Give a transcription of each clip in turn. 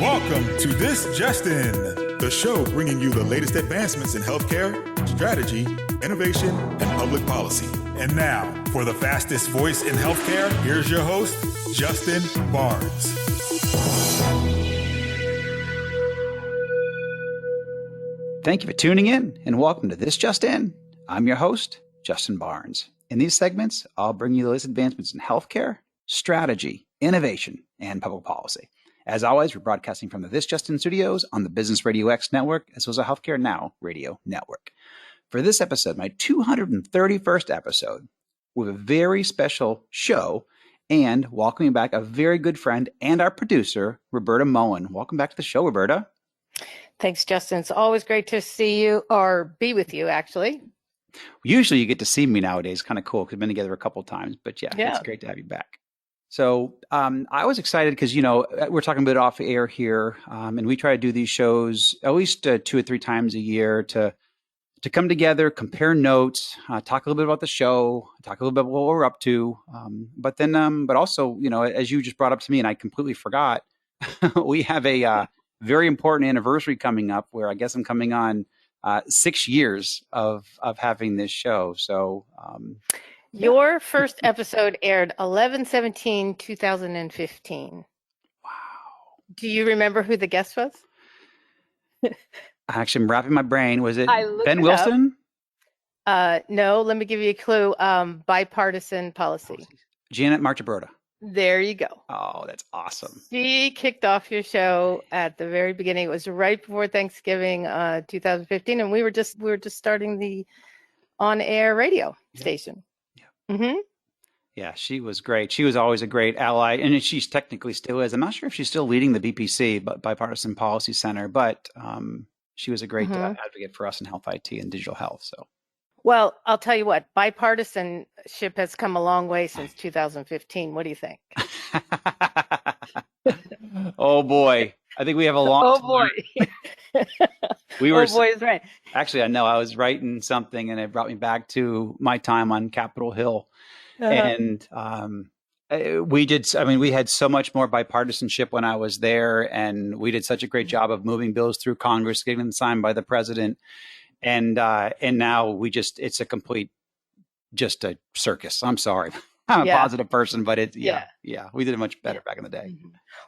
Welcome to This Just In, the show bringing you the latest advancements in healthcare, strategy, innovation, and public policy. And now, for the fastest voice in healthcare, here's your host, Justin Barnes. Thank you for tuning in and welcome to This Just In. I'm your host, Justin Barnes. In these segments, I'll bring you the latest advancements in healthcare, strategy, innovation, and public policy. As always, we're broadcasting from the This Just In studios on the Business Radio X network, as well as the Healthcare Now radio network. For this episode, my 231st episode, with a very special show and welcoming back a very good friend and our producer, Roberta Mullin. Welcome back to the show, Roberta. Thanks, Justin. It's always great to see you or be with you, actually. Usually you get to see me nowadays. Kind of cool because we've been together a couple of times. But yeah, it's great to have you back. So I was excited because, you know, we're talking a bit off air here, and we try to do these shows at least 2 or 3 times a year to come together, compare notes, talk a little bit about the show, talk a little bit about what we're up to. But also, you know, as you just brought up to me and I completely forgot, we have a very important anniversary coming up where I guess I'm coming on 6 years of having this show. So your first episode aired 11/17/2015. Wow. Do you remember who the guest was? Actually, I'm wrapping my brain. Was it Ben it Wilson? No, let me give you a clue. Bipartisan policy. Janet Marchaberta. There you go. Oh, that's awesome. She kicked off your show at the very beginning. It was right before Thanksgiving, 2015, and we were just starting the on-air radio station. Mm-hmm. Yeah, she was great. She was always a great ally, and she's technically still is. I'm not sure if she's still leading the BPC, but Bipartisan Policy Center, but she was a great advocate for us in health IT and digital health. So, well, I'll tell you what, bipartisanship has come a long way since 2015. What do you think? Oh boy, I think we have a long. Oh boy. Oh boy is right. Actually, I know I was writing something and it brought me back to my time on Capitol Hill. And we had so much more bipartisanship when I was there, and we did such a great job of moving bills through Congress, getting them signed by the president. And now it's a complete, just a circus. I'm sorry. I'm a positive person, but we did it much better back in the day.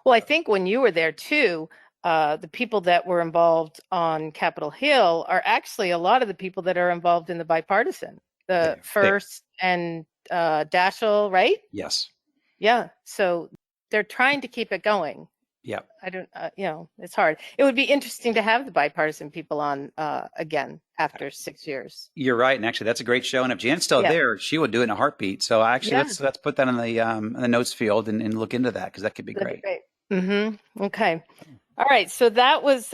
Well, I think when you were there too, the people that were involved on Capitol Hill are actually a lot of the people that are involved in the bipartisan, First and Daschle, right? Yes. Yeah. So they're trying to keep it going. Yeah. I don't, it's hard. It would be interesting to have the bipartisan people on again after 6 years. You're right. And actually, that's a great show. And if Jan's still there, she would do it in a heartbeat. So actually, let's put that in the notes field and look into that because that could be great. Mm-hmm. Okay. All right. So that was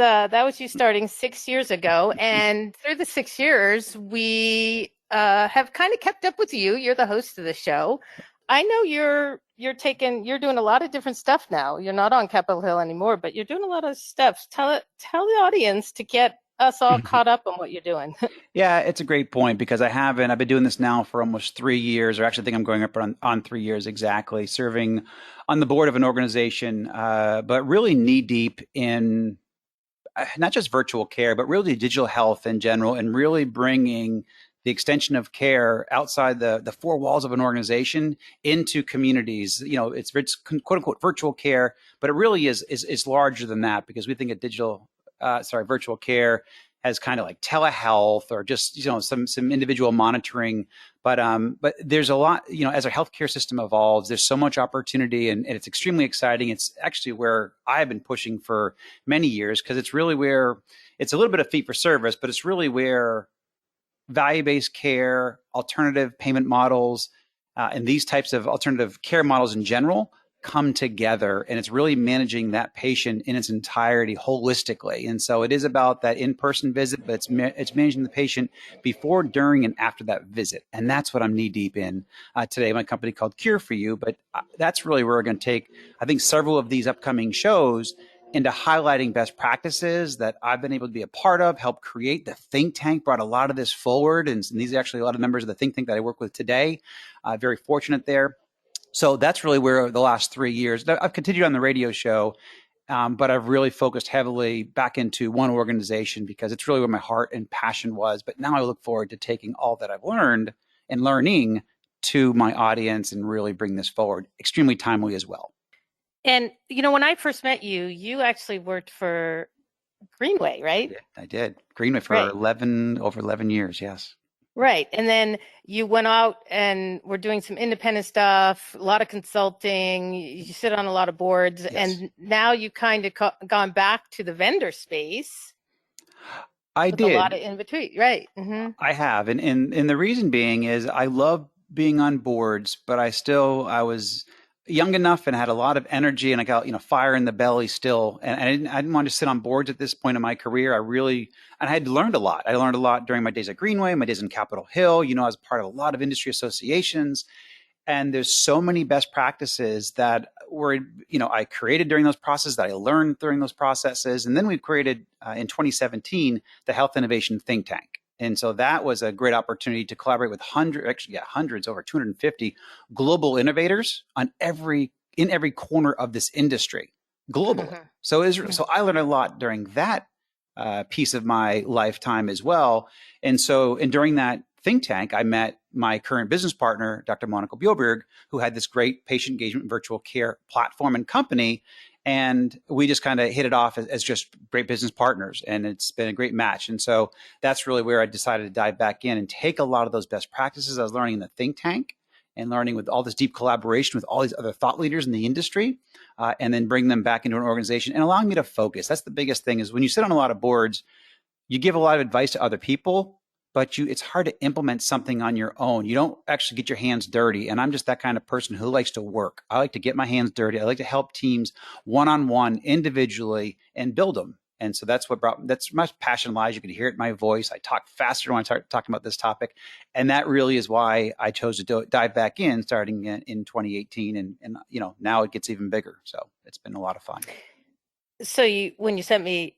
you starting 6 years ago. And through the 6 years, we have kind of kept up with you. You're the host of the show. I know you're doing a lot of different stuff now. You're not on Capitol Hill anymore, but you're doing a lot of stuff. Tell the audience to get us all caught up on what you're doing. Yeah, it's a great point because I've been doing this now for almost 3 years, or actually I think I'm going up on 3 years exactly, serving on the board of an organization, but really knee deep in not just virtual care, but really digital health in general, and really bringing the extension of care outside the 4 walls of an organization into communities. You know, it's quote unquote virtual care, but it really is larger than that because we think of virtual care as kind of like telehealth or just, you know, some individual monitoring. But there's a lot, you know, as our healthcare system evolves, there's so much opportunity and it's extremely exciting. It's actually where I've been pushing for many years because it's really where it's a little bit of fee for service, but it's really where value-based care, alternative payment models, and these types of alternative care models in general come together. And it's really managing that patient in its entirety holistically. And so it is about that in-person visit, but it's managing the patient before, during, and after that visit. And that's what I'm knee deep in today. My company called Cure for You, but that's really where we're going to take, I think, several of these upcoming shows into highlighting best practices that I've been able to be a part of, help create. The think tank brought a lot of this forward. And these are actually a lot of members of the think tank that I work with today. Very fortunate there. So that's really where the last 3 years, I've continued on the radio show But I've really focused heavily back into one organization because it's really where my heart and passion was. But now I look forward to taking all that I've learned and learning to my audience and really bring this forward. Extremely timely as well. And, when I first met you, you actually worked for Greenway, right? I did. Greenway for Right. over 11 years. Yes. Right. And then you went out and were doing some independent stuff, a lot of consulting. You sit on a lot of boards, Yes. and now you kind of gone back to the vendor space. I with did. A lot of in between. Right. Mm-hmm. I have. And the reason being is I love being on boards, but I was young enough and had a lot of energy and I got, fire in the belly still. And I didn't want to sit on boards at this point in my career. I had learned a lot. I learned a lot during my days at Greenway, my days in Capitol Hill. I was part of a lot of industry associations. And there's so many best practices that I created during those processes, that I learned during those processes. And then we created in 2017, the Health Innovation Think Tank. And so that was a great opportunity to collaborate with hundreds, over 250 global innovators in every corner of this industry globally. Mm-hmm. So I learned a lot during that piece of my lifetime as well. And during that think tank, I met my current business partner, Dr. Monica Bjoberg, who had this great patient engagement virtual care platform and company. And we just kind of hit it off as just great business partners. And it's been a great match. And so that's really where I decided to dive back in and take a lot of those best practices I was learning in the think tank and learning with all this deep collaboration with all these other thought leaders in the industry, and then bring them back into an organization and allowing me to focus. That's the biggest thing, is when you sit on a lot of boards, you give a lot of advice to other people, but it's hard to implement something on your own. You don't actually get your hands dirty. And I'm just that kind of person who likes to work. I like to get my hands dirty. I like to help teams one-on-one, individually, and build them. And so that's my passion lies. You can hear it in my voice. I talk faster when I start talking about this topic. And that really is why I chose to dive back in starting in 2018. And now it gets even bigger. So it's been a lot of fun. So when you sent me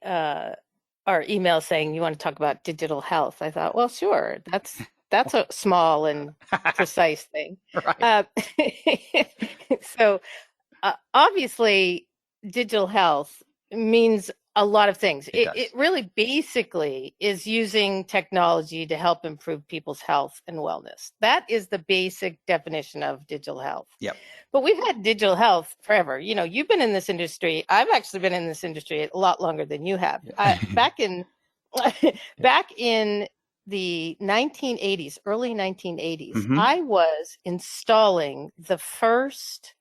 our email saying you want to talk about digital health, I thought, well, sure, that's a small and precise thing. Right. So obviously, digital health means a lot of things. It really basically is using technology to help improve people's health and wellness. That is the basic definition of digital health. Yep. But we've had digital health forever. You've been in this industry. I've actually been in this industry a lot longer than you have. Yeah. Back in the 1980s, early 1980s, mm-hmm. I was installing the first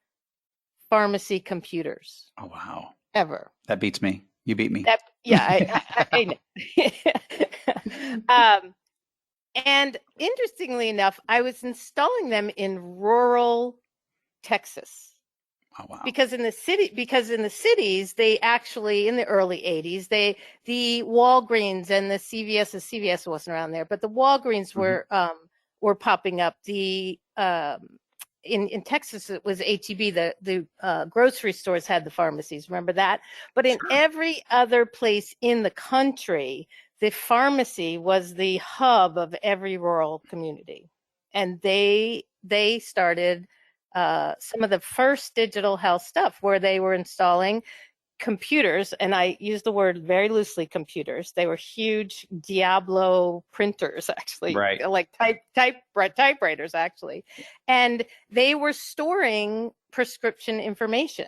pharmacy computers. Oh, wow. Ever. That beats me. You beat me. I know. And interestingly enough, I was installing them in rural Texas. Oh, wow. Because in the cities, they actually, in the early 80s, the Walgreens and the CVS wasn't around there, but the Walgreens mm-hmm. were popping up. In Texas, it was H-E-B. The grocery stores had the pharmacies. Remember that? But in every other place in the country, the pharmacy was the hub of every rural community. And they started some of the first digital health stuff where they were installing computers, and I use the word very loosely, computers. They were huge Diablo printers, actually, right. Like typewriters, actually. And they were storing prescription information.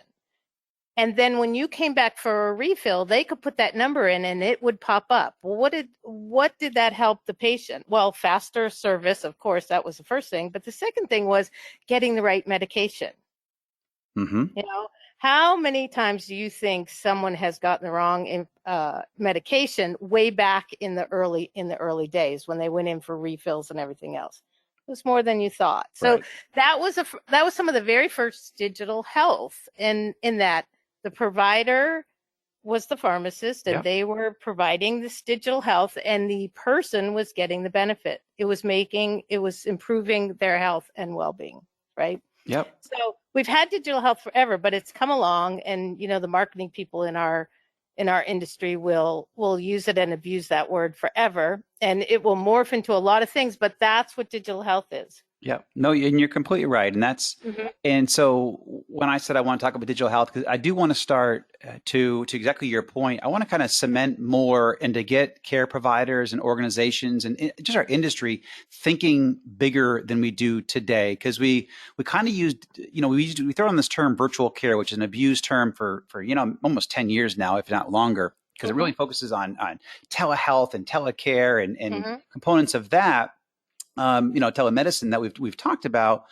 And then when you came back for a refill, they could put that number in and it would pop up. Well, what did that help the patient? Well, faster service, of course, that was the first thing. But the second thing was getting the right medication. Mm-hmm. How many times do you think someone has gotten the wrong medication way back in the early days when they went in for refills and everything else? It was more than you thought. So that was some of the very first digital health, in that the provider was the pharmacist, and they were providing this digital health, and the person was getting the benefit. It was improving their health and well-being, right? Yep. So we've had digital health forever, but it's come along, and the marketing people in our industry will use it and abuse that word forever, and it will morph into a lot of things. But that's what digital health is. Yeah, no, and you're completely right. Hmm. And so when I said I want to talk about digital health, because I do want to start to exactly your point, I want to kind of cement more and to get care providers and organizations and just our industry thinking bigger than we do today. Because we kind of used, we throw on this term virtual care, which is an abused term for almost 10 years now, if not longer, because it Hmm. really focuses on telehealth and telecare and Hmm. components of that. Telemedicine that we've talked about,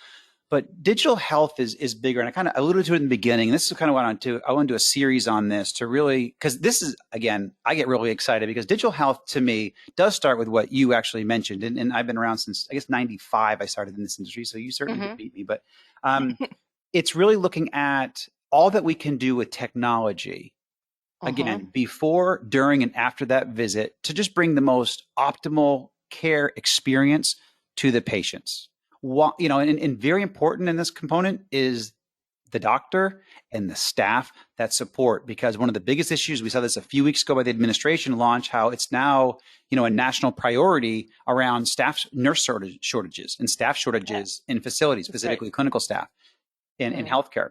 but digital health is bigger. And I kind of alluded to it in the beginning. And this is kind of what I want to do a series on this to really, because this is, again, I get really excited because digital health to me does start with what you actually mentioned. And I've been around since, I guess, 95. I started in this industry. So you certainly Hmm. would beat me. But it's really looking at all that we can do with technology, Hmm. again, before, during, and after that visit to just bring the most optimal care experience to the patients. And very important in this component is the doctor and the staff that support, because one of the biggest issues, we saw this a few weeks ago by the administration launch, how it's now a national priority around nurse shortages and staff shortages in facilities, That's right. specifically clinical staff in Hmm. healthcare,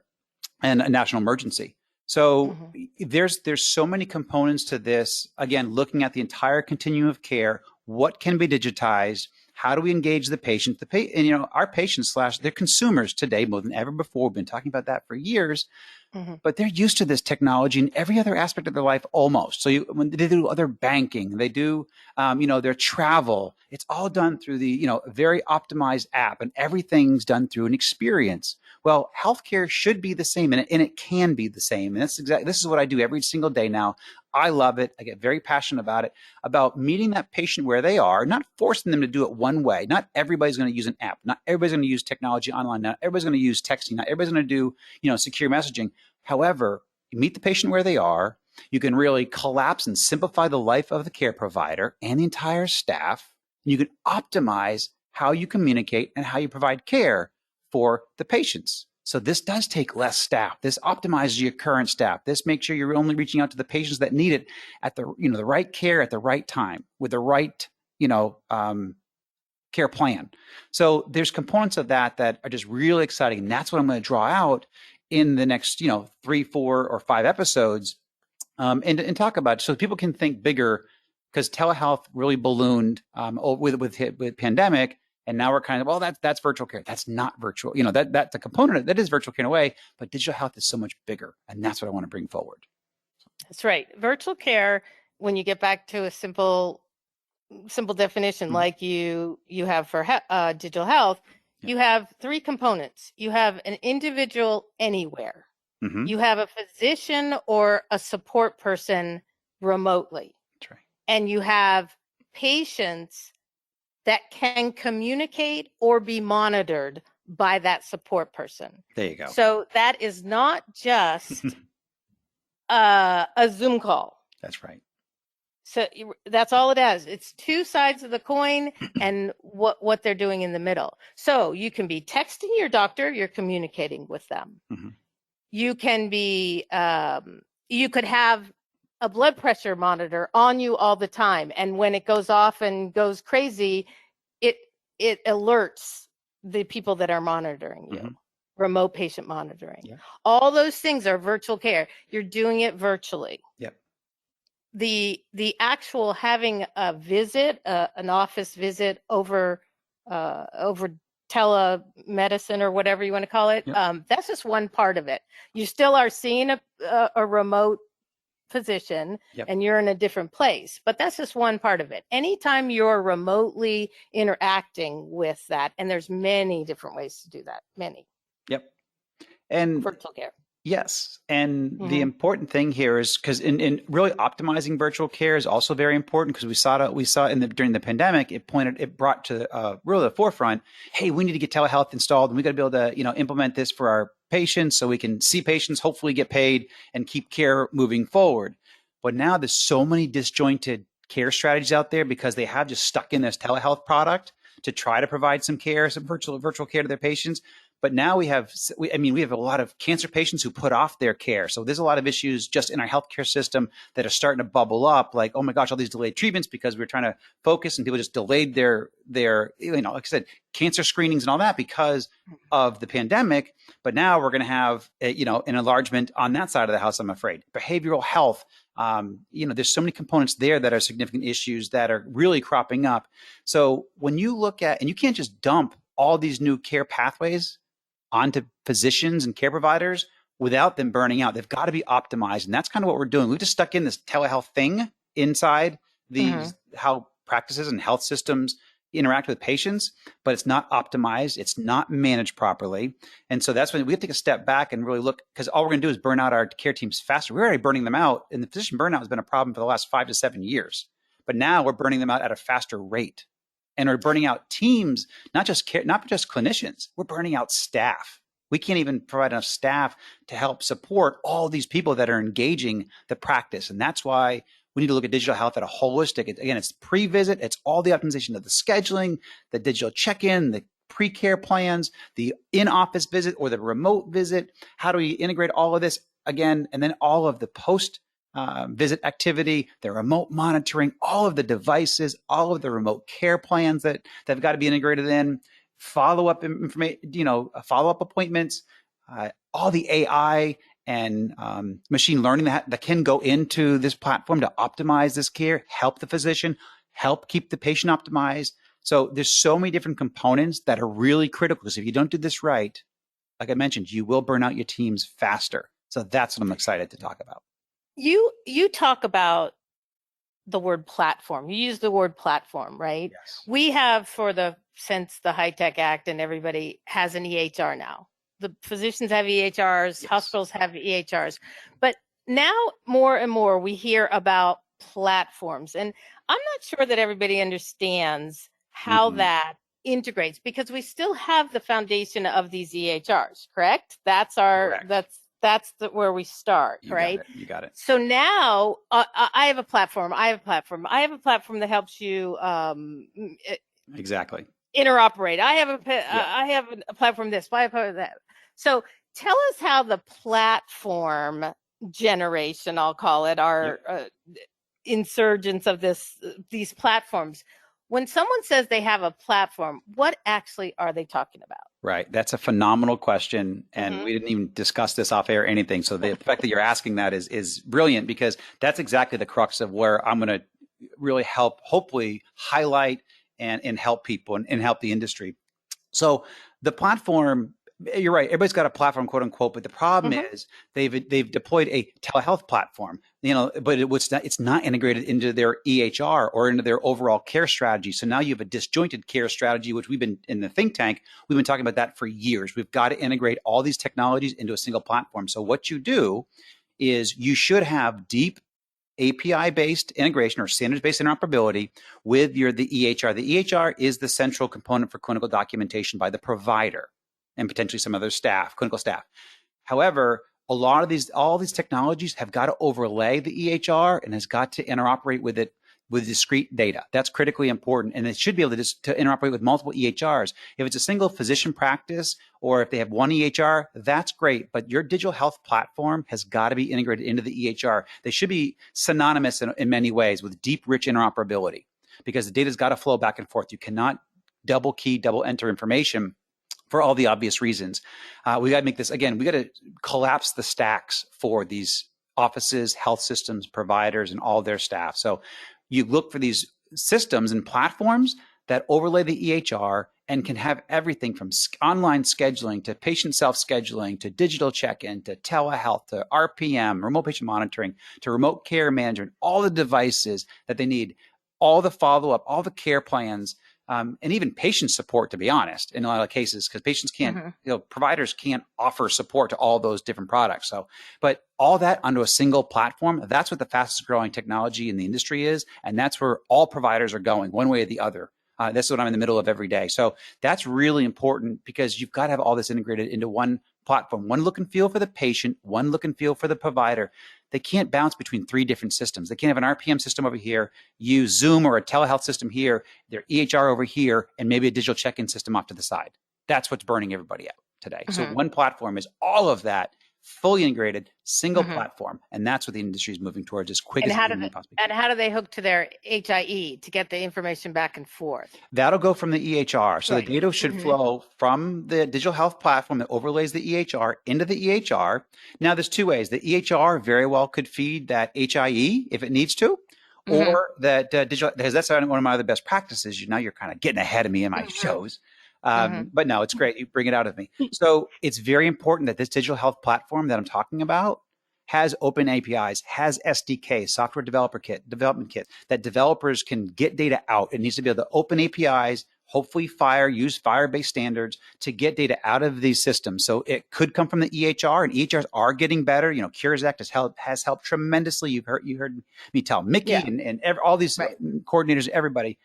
and a national emergency. So Hmm. there's so many components to this. Again, looking at the entire continuum of care, what can be digitized? How do we engage the patient? And our patients slash they're consumers today more than ever before. We've been talking about that for years, Hmm. but they're used to this technology in every other aspect of their life almost. So when they do other banking, they do, their travel, it's all done through the, very optimized app, and everything's done through an experience. Well, healthcare should be the same, and it can be the same. And this is what I do every single day now. I love it. I get very passionate about it, about meeting that patient where they are, not forcing them to do it one way. Not everybody's going to use an app. Not everybody's going to use technology online. Not everybody's going to use texting. Not everybody's going to do, secure messaging. However, you meet the patient where they are. You can really collapse and simplify the life of the care provider and the entire staff. And you can optimize how you communicate and how you provide care for the patients. So this does take less staff. This optimizes your current staff. This makes sure you're only reaching out to the patients that need it at the right care at the right time with the right, care plan. So there's components of that are just really exciting. And that's what I'm going to draw out in the next, 3, 4, or 5 episodes, and talk about it so people can think bigger, because telehealth really ballooned with pandemic. And now we're kind of, well, that's virtual care. That's not virtual. That's a component that is virtual care in a way, but digital health is so much bigger. And that's what I want to bring forward. That's right. Virtual care, when you get back to a simple definition, Mhm. like you have for digital health, Yeah. you have 3 components. You have an individual anywhere. Mm-hmm. You have a physician or a support person remotely. That's right. And you have patients that can communicate or be monitored by that support person. There you go. So that is not just a Zoom call. That's right. So that's all it is. It's 2 sides of the coin and what they're doing in the middle. So you can be texting your doctor, you're communicating with them. Mm-hmm. You can be, you could have a blood pressure monitor on you all the time. And when it goes off and goes crazy, it alerts the people that are monitoring you. Mm-hmm. Remote patient monitoring. Yeah. All those things are virtual care. You're doing it virtually. Yep. The actual having a visit, an office visit over telemedicine or whatever you want to call it, Yep. that's just one part of it. You still are seeing a remote physician, Yep. and you're in a different place, but that's just one part of it. Anytime you're remotely interacting with that, and there's many different ways to do that, many. Yep. And Virtual care. yes. And the Mm-hmm. important thing here is, because in really optimizing virtual care is also very important, because we saw during the pandemic, it brought to really the forefront, hey, we need to get telehealth installed, and we got to be able to, implement this for our patients so we can see patients, hopefully get paid and keep care moving forward. But now there's so many disjointed care strategies out there because they have just stuck in this telehealth product to try to provide some care, some virtual care to their patients. But now we have a lot of cancer patients who put off their care. So there's a lot of issues just in our healthcare system that are starting to bubble up. Like, oh my gosh, all these delayed treatments because we're trying to focus, and people just delayed their like I said, cancer screenings and all that because of the pandemic. But now we're going to have an enlargement on that side of the house, I'm afraid. Behavioral health. There's so many components there that are significant issues that are really cropping up. So when you look at, and you can't just dump all these new care pathways onto physicians and care providers without them burning out. They've got to be optimized. And that's kind of what we're doing. We just stuck in this telehealth thing inside these how practices and health systems interact with patients, but it's not optimized. It's not managed properly. And so that's when we have to take a step back and really look, because all we're going to do is burn out our care teams faster. We're already burning them out. And the physician burnout has been a problem for the last 5 to 7 years. But now we're burning them out at a faster rate. And we're burning out teams, not just clinicians. We're burning out staff. We can't even provide enough staff to help support all these people that are engaging the practice. And that's why we need to look at digital health at a holistic. Again, it's pre-visit. It's all the optimization of the scheduling, the digital check-in, the pre-care plans, the in-office visit or the remote visit. How do we integrate all of this again? And then all of the post visit activity, the remote monitoring, all of the devices, all of the remote care plans that have got to be integrated in, follow-up information, follow-up appointments, all the AI and machine learning that can go into this platform to optimize this care, help the physician, help keep the patient optimized. So there's so many different components that are really critical, because if you don't do this right, like I mentioned, you will burn out your teams faster. So that's what I'm excited to talk about. You talk about the word platform. You use the word platform, right? Yes. We have since the HITECH Act, and everybody has an EHR now. The physicians have EHRs, yes. Hospitals have EHRs. But now more and more we hear about platforms. And I'm not sure that everybody understands how that integrates, because we still have the foundation of these EHRs, correct? That's where we start, right? You got it. So now I have a platform. I have a platform that helps you exactly interoperate. I have a platform this, I have a that. So tell us how the platform generation, I'll call it, our insurgence of these platforms. When someone says they have a platform, what actually are they talking about? Right. That's a phenomenal question. And we didn't even discuss this off air or anything. So the fact that you're asking that is brilliant, because that's exactly the crux of where I'm going to really hopefully highlight and help people and help the industry. So the platform, you're right, everybody's got a platform, quote unquote, but the problem is they've deployed a telehealth platform, but it's not integrated into their EHR or into their overall care strategy. So now you have a disjointed care strategy, which we've been in the think tank, we've been talking about that for years. We've got to integrate all these technologies into a single platform. So what you do is you should have deep API-based integration or standards-based interoperability with the EHR. The EHR is the central component for clinical documentation by the provider and potentially some other staff, clinical staff. However, all these technologies have got to overlay the EHR and has got to interoperate with it with discrete data. That's critically important. And it should be able to interoperate with multiple EHRs. If it's a single physician practice, or if they have one EHR, that's great. But your digital health platform has got to be integrated into the EHR. They should be synonymous in many ways with deep, rich interoperability, because the data's got to flow back and forth. You cannot double key, double enter information for all the obvious reasons. We got to make this, again, we got to collapse the stacks for these offices, health systems, providers, and all their staff. So you look for these systems and platforms that overlay the EHR and can have everything from online scheduling to patient self-scheduling to digital check-in to telehealth to RPM, remote patient monitoring, to remote care management, all the devices that they need, all the follow-up, all the care plans, and even patient support, to be honest, in a lot of cases, because patients can't, providers can't offer support to all those different products. So, but all that onto a single platform, that's what the fastest growing technology in the industry is. And that's where all providers are going, one way or the other. That's what I'm in the middle of every day. So that's really important, because you've got to have all this integrated into one platform, one look and feel for the patient, one look and feel for the provider. They can't bounce between 3 different systems. They can't have an RPM system over here, use Zoom or a telehealth system here, their EHR over here, and maybe a digital check-in system off to the side. That's what's burning everybody out. today. So one platform is all of that, fully integrated, single platform. And that's what the industry is moving towards as quick as humanly possible. And how do they hook to their HIE to get the information back and forth? That'll go from the EHR. So the data should flow from the digital health platform that overlays the EHR into the EHR. Now, there's two ways. The EHR very well could feed that HIE if it needs to, or that digital, because that's one of my other best practices. Now you're kind of getting ahead of me in my shows. But no, it's great. You bring it out of me. So it's very important that this digital health platform that I'm talking about has open APIs, has SDK, software development kit, that developers can get data out. It needs to be able to open APIs, hopefully use FHIR-based standards to get data out of these systems. So it could come from the EHR, and EHRs are getting better. You know, Cures Act has helped tremendously. You heard me tell Mickey and all these coordinators, everybody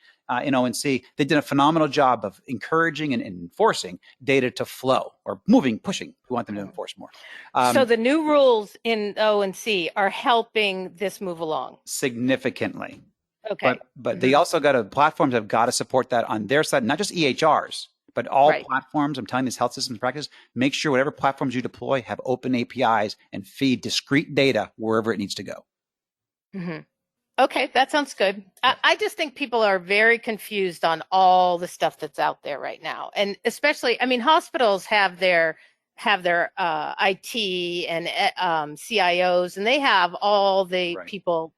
in ONC. They did a phenomenal job of encouraging and enforcing data to flow, or pushing. We want them to enforce more. So the new rules in ONC are helping this move along significantly. Okay. But they also platforms have got to support that on their side, not just EHRs, but all platforms. I'm telling these health systems practice, make sure whatever platforms you deploy have open APIs and feed discrete data wherever it needs to go. Okay, that sounds good. I just think people are very confused on all the stuff that's out there right now. And especially, I mean, hospitals have their IT and CIOs, and they have all the people,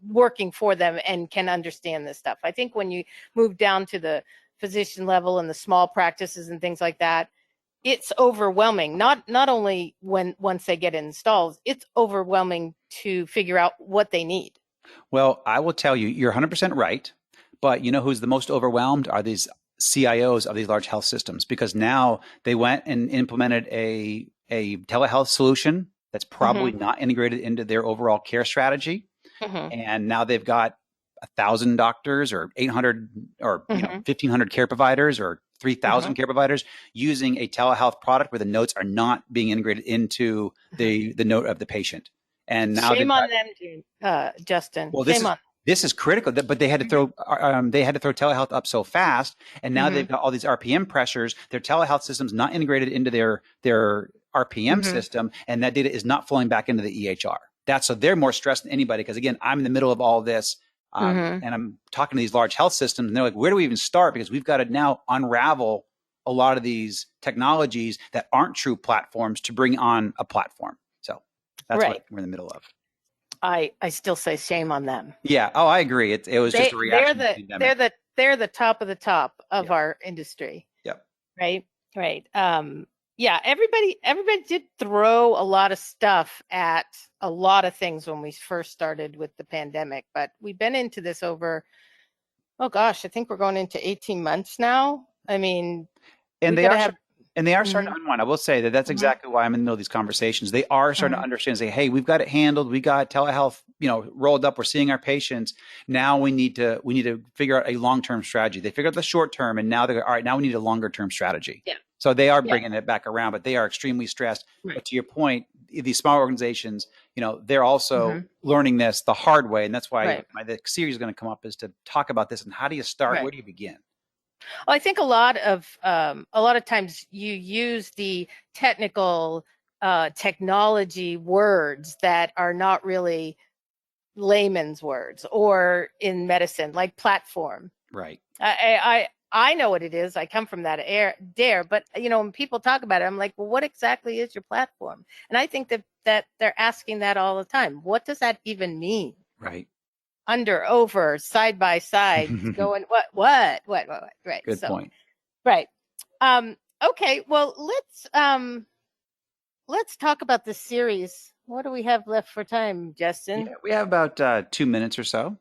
working for them and can understand this stuff. I think when you move down to the physician level and the small practices and things like that, it's overwhelming. Not only once they get installed, it's overwhelming to figure out what they need. Well, I will tell you, you're 100% right. But you know who's the most overwhelmed are these CIOs of these large health systems, because now they went and implemented a telehealth solution that's probably not integrated into their overall care strategy. And now they've got 1,000 doctors or 800 or 1,500 care providers or 3,000 care providers using a telehealth product where the notes are not being integrated into the note of the patient. And now shame on them, Justin. Well, shame on. This is critical, but they had to throw telehealth up so fast, and now they've got all these RPM pressures. Their telehealth system's not integrated into their RPM system, and that data is not flowing back into the EHR. So they're more stressed than anybody, because again, I'm in the middle of all this, and I'm talking to these large health systems, and they're like, where do we even start? Because we've got to now unravel a lot of these technologies that aren't true platforms to bring on a platform. So that's what we're in the middle of. I still say shame on them. Yeah. Oh, I agree. It was just a reaction. They're the top of the top of our industry. Yep. Right. Yeah. Everybody did throw a lot of stuff at a lot of things when we first started with the pandemic, but we've been into this over, I think we're going into 18 months now. I mean, and they are starting to unwind. I will say that's exactly why I'm in the middle of these conversations. They are starting to understand and say, hey, we've got it handled. We got telehealth, rolled up. We're seeing our patients. Now we need to figure out a long-term strategy. They figured out the short term, and now they're all right. Now we need a longer-term strategy. Yeah. So they are bringing it back around, but they are extremely stressed. Right. But to your point, these small organizations, they're also learning this the hard way, and that's why the series is going to come up is to talk about this and how do you start? Where do you begin? Well, I think a lot of times you use the technical technology words that are not really layman's words, or in medicine, like platform. Right. I know what it is. I come from that dare, but when people talk about it, I'm like, well, what exactly is your platform? And I think that they're asking that all the time. What does that even mean? Right. Under, over, side by side, going what? Right. Good point. Right. Okay. Well, let's talk about this series. What do we have left for time, Justin? Yeah, we have about 2 minutes or so.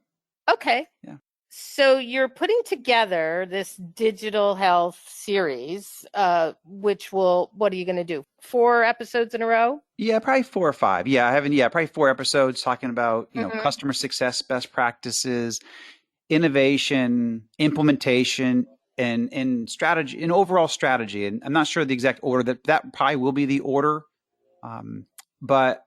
Okay. Yeah. So you're putting together this digital health series, what are you going to do? 4 episodes in a row? Yeah, probably 4 or 5. Yeah, probably 4 episodes talking about, customer success, best practices, innovation, implementation, and strategy, and overall strategy. And I'm not sure the exact order that probably will be the order. But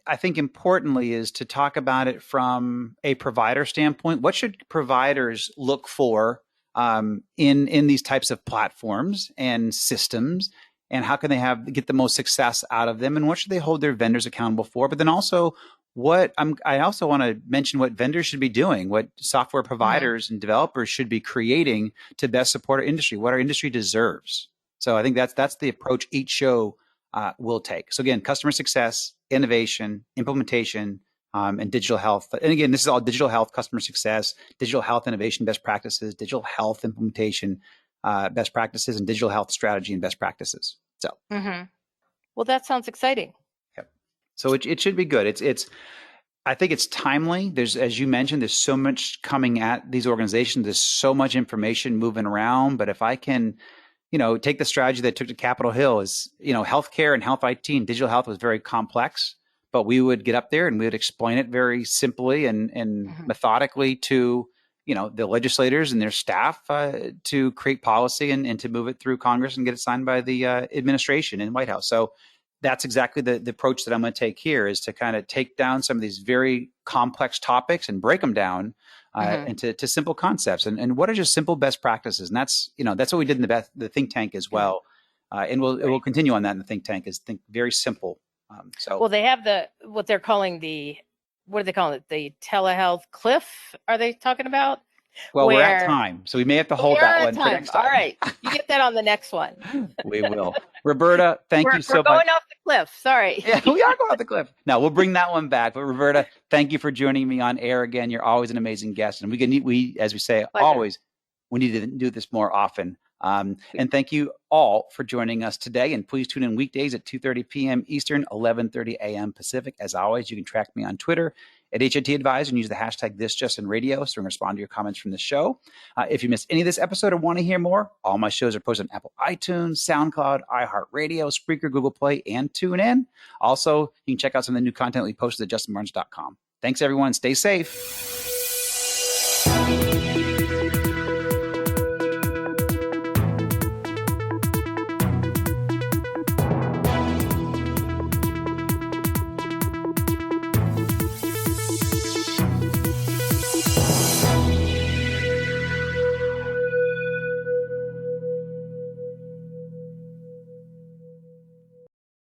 I think importantly is to talk about it from a provider standpoint. What should providers look for in these types of platforms and systems? and how can they get the most success out of them, and what should they hold their vendors accountable for? But then also, I also want to mention what vendors should be doing, what software providers and developers should be creating to best support our industry, what our industry deserves. So I think that's the approach each show will take. So again, customer success, innovation, implementation, and digital health. And again, this is all digital health, customer success, digital health innovation best practices, digital health implementation best practices, and digital health strategy and best practices. So, well, that sounds exciting. Yep. So it should be good. I think it's timely. As you mentioned, there's so much coming at these organizations. There's so much information moving around. But if I can, take the strategy that took to Capitol Hill is, healthcare and health IT and digital health was very complex, but we would get up there and we would explain it very simply and methodically to, the legislators and their staff to create policy and to move it through Congress and get it signed by the administration and White House. So that's exactly the approach that I'm going to take here, is to kind of take down some of these very complex topics and break them down into simple concepts. And what are just simple best practices? And that's what we did in the think tank as well. And we'll continue on that in the think tank, is think very simple. Well, they have what they're calling what do they call it? The telehealth cliff. Are they talking about? Well, we're at time, so we may have to hold that one for next time. All right. You get that on the next one. We will. Roberta, thank you so much. We're going off the cliff. Sorry. Yeah, we are going off the cliff. No, we'll bring that one back. But Roberta, thank you for joining me on air again. You're always an amazing guest. And as we say, always, we need to do this more often. And thank you all for joining us today. And please tune in weekdays at 2:30 p.m. Eastern, 11:30 a.m. Pacific. As always, you can track me on Twitter at HIT Advisor and use the hashtag ThisJustinRadio so we can respond to your comments from the show. If you missed any of this episode or want to hear more, all my shows are posted on Apple iTunes, SoundCloud, iHeartRadio, Spreaker, Google Play, and TuneIn. Also, you can check out some of the new content we posted at justinbarnes.com. Thanks, everyone. Stay safe.